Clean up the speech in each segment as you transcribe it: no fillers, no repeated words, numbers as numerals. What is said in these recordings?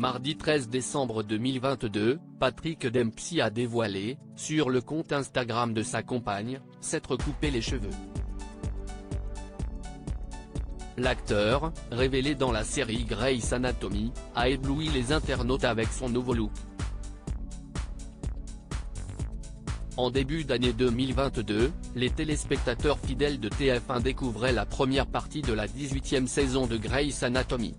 Mardi 13 décembre 2022, Patrick Dempsey a dévoilé, sur le compte Instagram de sa compagne, s'être coupé les cheveux. L'acteur, révélé dans la série Grey's Anatomy, a ébloui les internautes avec son nouveau look. En début d'année 2022, les téléspectateurs fidèles de TF1 découvraient la première partie de la 18e saison de Grey's Anatomy.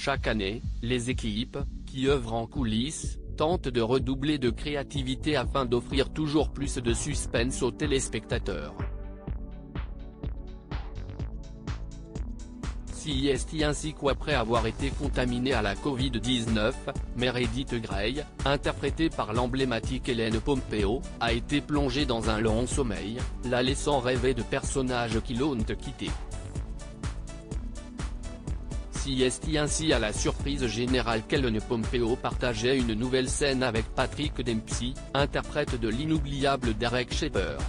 Chaque année, les équipes, qui œuvrent en coulisses, tentent de redoubler de créativité afin d'offrir toujours plus de suspense aux téléspectateurs. CIST ainsi qu'après avoir été contaminé à la Covid-19, Meredith Grey, interprétée par l'emblématique Ellen Pompeo, a été plongée dans un long sommeil, la laissant rêver de personnages qui l'ont quitté. CIST ainsi à la surprise générale qu'Ellen Pompeo partageait une nouvelle scène avec Patrick Dempsey, interprète de l'inoubliable Derek Shepherd.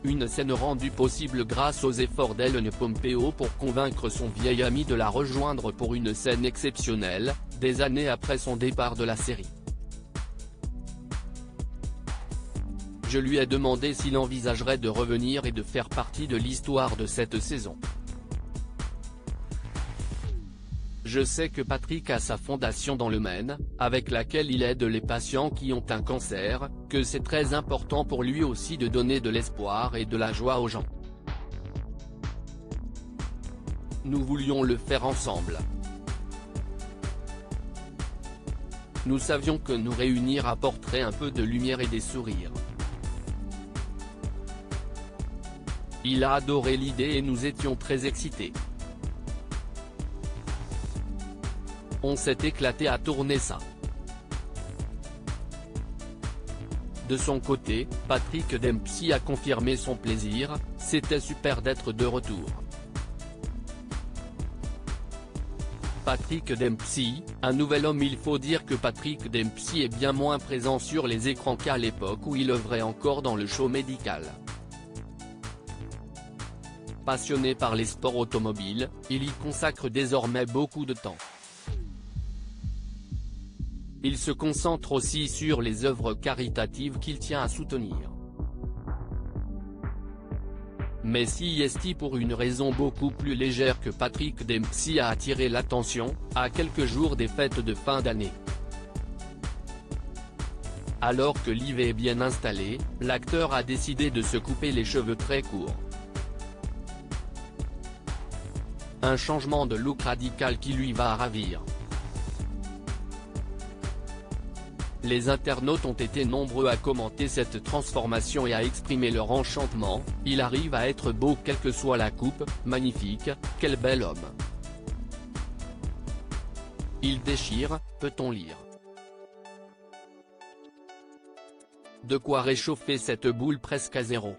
Une scène rendue possible grâce aux efforts d'Ellen Pompeo pour convaincre son vieil ami de la rejoindre pour une scène exceptionnelle, des années après son départ de la série. Je lui ai demandé s'il envisagerait de revenir et de faire partie de l'histoire de cette saison. Je sais que Patrick a sa fondation dans le Maine, avec laquelle il aide les patients qui ont un cancer, que c'est très important pour lui aussi de donner de l'espoir et de la joie aux gens. Nous voulions le faire ensemble. Nous savions que nous réunir apporterait un peu de lumière et des sourires. Il a adoré l'idée et nous étions très excités. On s'est éclaté à tourner ça. De son côté, Patrick Dempsey a confirmé son plaisir, c'était super d'être de retour. Patrick Dempsey, un nouvel homme. Il faut dire que Patrick Dempsey est bien moins présent sur les écrans qu'à l'époque où il œuvrait encore dans le show médical. Passionné par les sports automobiles, il y consacre désormais beaucoup de temps. Il se concentre aussi sur les œuvres caritatives qu'il tient à soutenir. Mais CIST pour une raison beaucoup plus légère que Patrick Dempsey a attiré l'attention, à quelques jours des fêtes de fin d'année. Alors que Liv est bien installé, l'acteur a décidé de se couper les cheveux très courts. Un changement de look radical qui lui va ravir. Les internautes ont été nombreux à commenter cette transformation et à exprimer leur enchantement. Il arrive à être beau quelle que soit la coupe, magnifique, quel bel homme. Il déchire, peut-on lire. De quoi réchauffer cette boule presque à zéro.